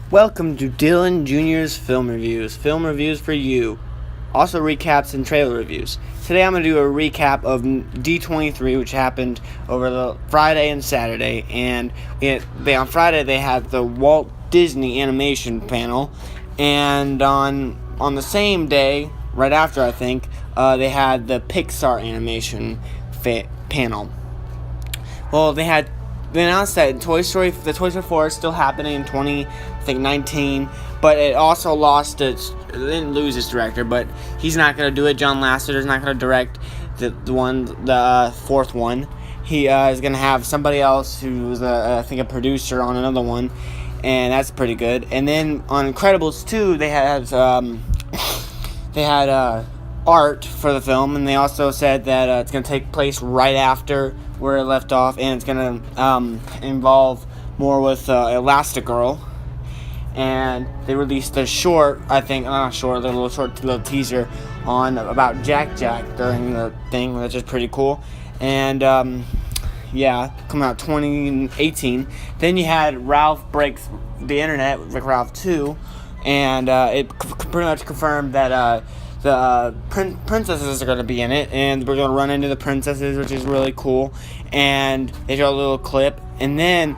Welcome to Dylan Jr.'s Film Reviews for you. Also recaps and trailer reviews. Today I'm going to do a recap of D23, which happened over the Friday and Saturday. And on Friday they had the Walt Disney Animation panel, and on the same day, right after I think, they had the Pixar Animation panel. Well, they announced that the Toy Story 4 is still happening in 2019, but it also it didn't lose its director, but he's not going to do it. John Lasseter's not going to direct the fourth one. He is going to have somebody else who's I think a producer on another one, and that's pretty good. And then on Incredibles 2, they had art for the film, and they also said that it's going to take place right after where it left off, and it's going to involve more with Elastigirl. And they released a short, the little teaser on about Jack during the thing, which is pretty cool. And coming out 2018. Then you had Ralph Breaks the Internet with Ralph 2, and it pretty much confirmed that the princesses are going to be in it, and we're going to run into the princesses, which is really cool. And they showed a little clip, and then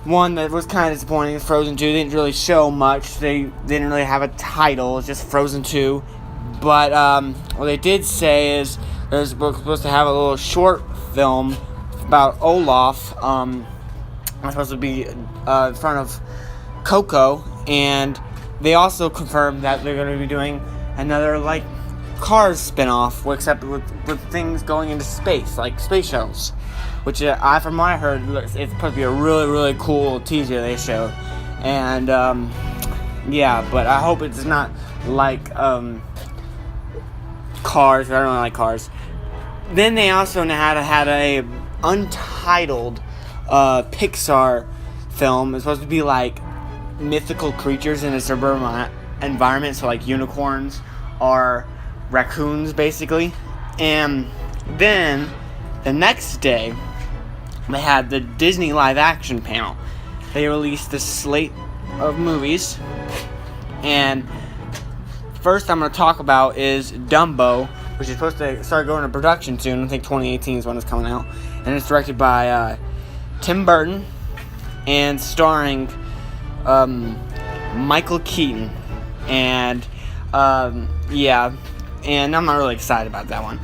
one that was kind of disappointing is Frozen 2. They didn't really show much. They didn't really have a title. It's just Frozen 2. But what they did say is we're supposed to have a little short film about Olaf. It's supposed to be in front of Coco, and they also confirmed that they're going to be doing another Cars spin-off, except with things going into space, like space shuttles, which from what I heard, it's supposed to be a really, really cool teaser they showed. And but I hope it's not like Cars. I don't really like Cars. Then they also had a untitled Pixar film. It's supposed to be like mythical creatures in a suburban environment, so like unicorns or raccoons basically. And then the next day they had the Disney live action panel. They released the slate of movies, and first I'm going to talk about is Dumbo, which is supposed to start going to production soon. I think 2018 is when it's coming out, and it's directed by Tim Burton and starring Michael Keaton. And and I'm not really excited about that one.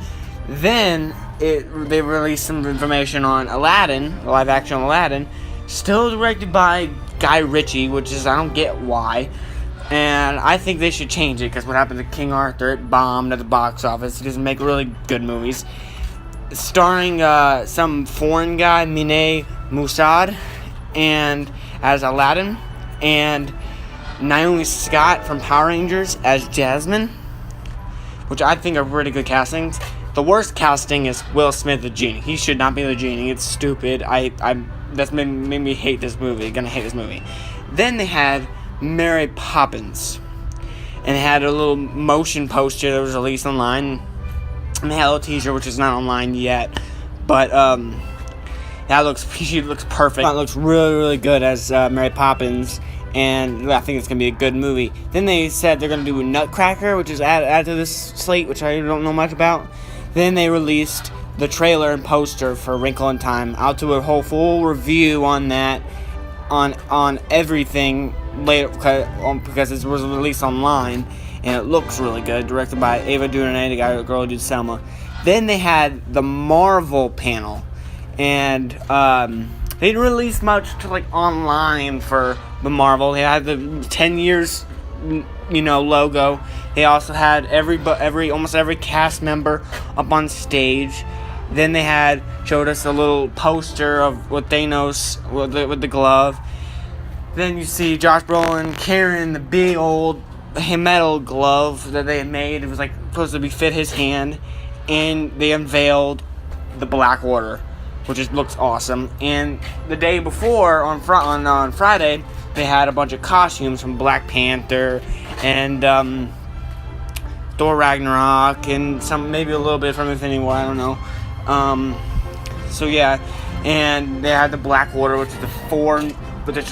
Then they released some information on Aladdin, the live action Aladdin, still directed by Guy Ritchie, which is, I don't get why. And I think they should change it, because what happened to King Arthur, it bombed at the box office. It doesn't make really good movies. Starring some foreign guy, Mine Moussaad, and as Aladdin, and Naomi Scott from Power Rangers as Jasmine, which I think are pretty good castings. The worst casting is Will Smith, the genie. He should not be the genie. It's stupid. That's made me hate this movie. Gonna hate this movie. Then they had Mary Poppins, and they had a little motion poster that was released online, and they had a little teaser, which is not online yet, but she looks perfect. It looks really, really good as Mary Poppins, and I think it's going to be a good movie. Then they said they're going to do a Nutcracker, which is added to this slate, which I don't know much about. Then they released the trailer and poster for Wrinkle in Time. I'll do a whole full review on that, on everything later, because it was released online, and it looks really good. Directed by Ava DuVernay, the girl who did Selma. Then they had the Marvel panel, and they didn't release much to online for the Marvel. They had the 10 years, logo. They also had almost every cast member up on stage. Then they showed us a little poster of what Thanos with the glove. Then you see Josh Brolin carrying the big old metal glove that they had made. It was supposed to fit his hand, and they unveiled the Black Order, which just looks awesome. And the day before, on Friday, they had a bunch of costumes from Black Panther and Thor Ragnarok, and maybe a little bit from Infinity War, I don't know. And they had the Black Order, which is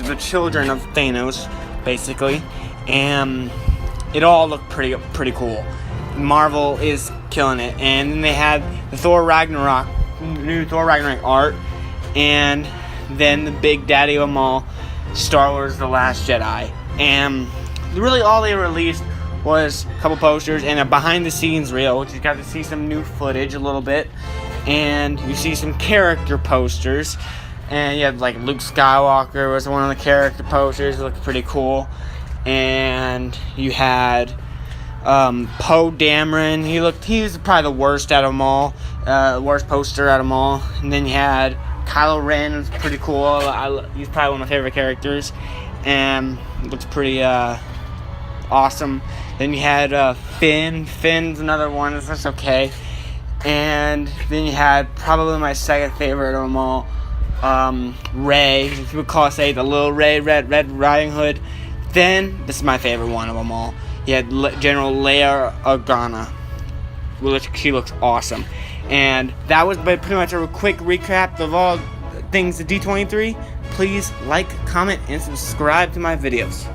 the children of Thanos, basically, and it all looked pretty cool. Marvel is killing it, and then they had the new Thor Ragnarok art, and then the big daddy of them all, Star Wars: The Last Jedi, and really all they released was a couple posters and a behind-the-scenes reel, which you got to see some new footage a little bit, and you see some character posters, and you had like Luke Skywalker was one of the character posters. It looked pretty cool, and you had Poe Dameron. He was probably the worst out of them all, worst poster out of them all. And then you had Kylo Ren, was pretty cool. He's probably one of my favorite characters, and looks pretty awesome. Then you had Finn. Finn's another one that's okay. And then you had probably my second favorite of them all, Rey. People call it, say, the little Rey, Red Riding Hood. Then this is my favorite one of them all. You had General Leia Organa, which she looks awesome. And that was pretty much a quick recap of all things at D23. Please like, comment, and subscribe to my videos.